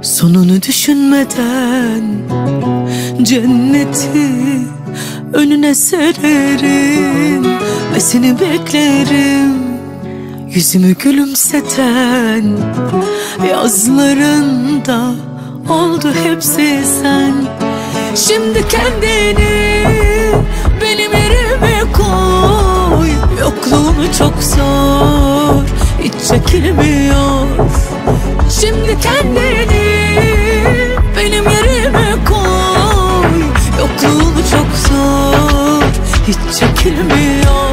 Sonunu düşünmeden cenneti önüne sererim ve seni beklerim. Yüzümü gülümseten yazlarında oldu hepsi sen. Şimdi kendini benim yerime koy. Yokluğunu çok zor, hiç çekilmiyor. Şimdi kendini benim yerime koy. Yokluğunu çok zor, hiç çekilmiyor.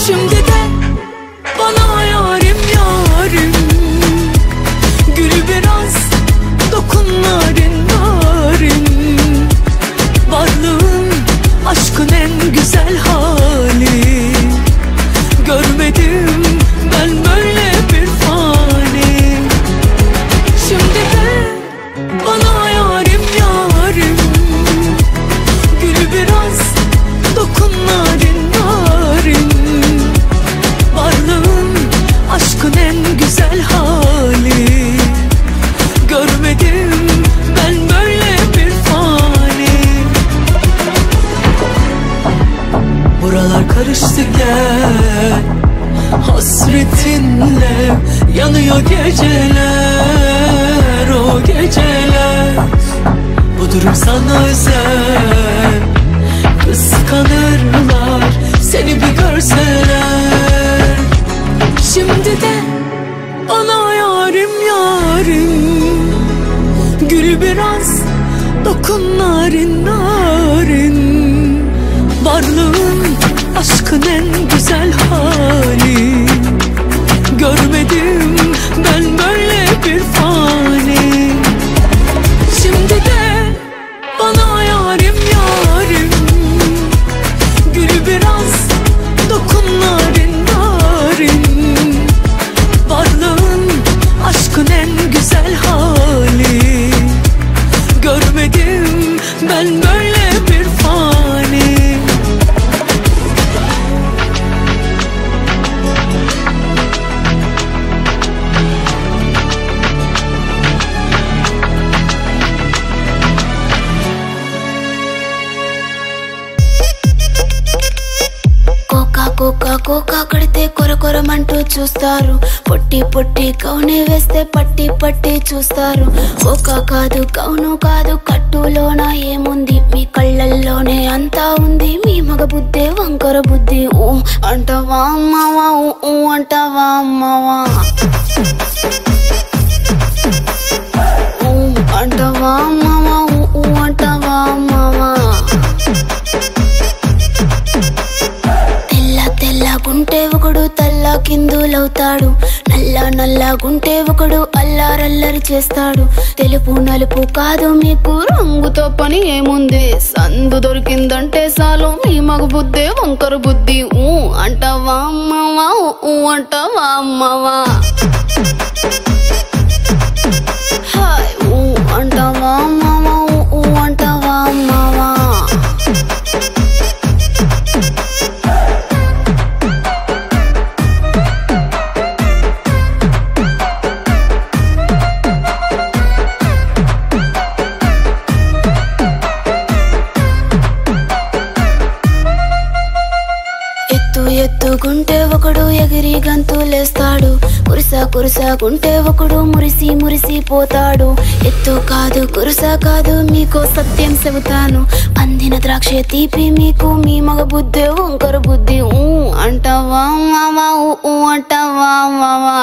Şimdi de bana yarim yarim, gül biraz, dokun narin narin. Varlığın aşkın en güzel hali. Görmedim ben böyle bir fani. Şimdi de bana yarim yarim, gül biraz, dokun narin narin. Varlığın aşkın en güzel hali. Görmedim ben böyle bir fani. Buralar karıştı gel, hasretinle yanıyor geceler, o geceler. Bu durum sana özel, kıskanırlar seni bir görseler. Şimdi de bana yarim yarim, gül biraz, dokun narin narin. Varlığın aşkın en güzel hali. Görmedim ben böyle bir fani. Şimdi de bana yarim yarim, gül biraz, dokun narin narin. Varlığın aşkın en güzel hali. Görmedim ben böyle bir fani. కోకా కడితే కొర కొరమంటూ చూస్తారు. పొట్టి పొట్టి కౌనే వేస్తే పట్టి పట్టి చూస్తారు. కోకా కాదు కౌను కాదు, కట్టులోన ఏముంది? మీ కళ్ళల్లోనే అంతా ఉంది. మీ మగ బుద్ధే వంకర బుద్ధి. ఊ అంటావా అమ్మవా, ఊ అంటావా అమ్మవా, ఊ అంటావా అమ్మవా, ఊ అంటావా అమ్మవా. తెల్లగుంటే ఒకడు తల్ల కిందులవుతాడు. నల్లగుంటే ఒకడు అల్లారల్లరి చేస్తాడు. తెలుపు నలుపు కాదు మీకు రంగుతో పని ఏముంది? సందు దొరికిందంటే చాలు మీ మగ బుద్ధే వంకర బుద్ధి. ఊ అంటావా అమ్మవా, ఊ అంటావా అమ్మవా, హాయ్ ఊ అంటావా అమ్మవా, ఊ అంటావా అమ్మవా. ఎత్తుకుంటే ఒకడు ఎగిరి గంతులేస్తాడు. కురుసా ఒకడు మురిసి మురిసి పోతాడు. ఎత్తు కాదు కురుసా కాదు, మీకో సత్యం చెబుతాను. అందిన ద్రాక్ష తీపి మీకు, మీ మగ బుద్ధే వంకర బుద్ధి. ఊ అంటావా మావా, ఊ అంటావా మావా.